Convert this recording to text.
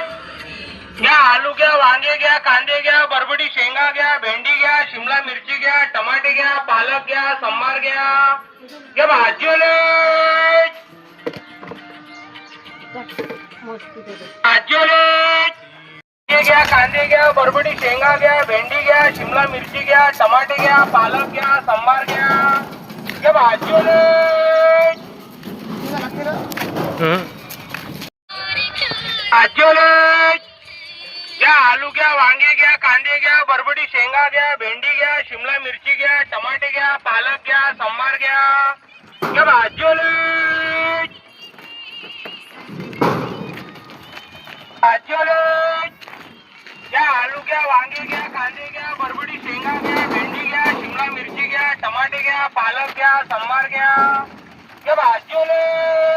घ्या, आलू घ्या, वांगे घ्या, कांदे घ्या, बरबडी शेंगा घ्या, भेंडी घ्या, शिमला मिरची घ्या, टमाटे घ्या, पालक घ्या, संबार घ्या. घ्या भाजीवाले, घ्या, कांदे घ्या, बरबडी शेंगा घ्या, भेंडी घ्या, शिमला मिरची घ्या, टमाटे घ्या, पालक घ्या, संबार घ्या. घ्या भाजीवाले, घ्या, आलू घ्या, वांगे घ्या, कांदे घ्या, बरबडी शेंगा घ्या, भेंडी घ्या, शिमला मिरची घ्या, टमाटे घ्या, पालक घ्या, संबार घ्या. घ्या भाजीवाले, घ्या, आलू घ्या, वांगे घ्या, कांदे घ्या, बरबडी शेंगा घ्या, भेंडी घ्या, शिमला मिरची घ्या, टमाटे घ्या, पालक घ्या, संबार घ्या. घ्या भाजीवाले.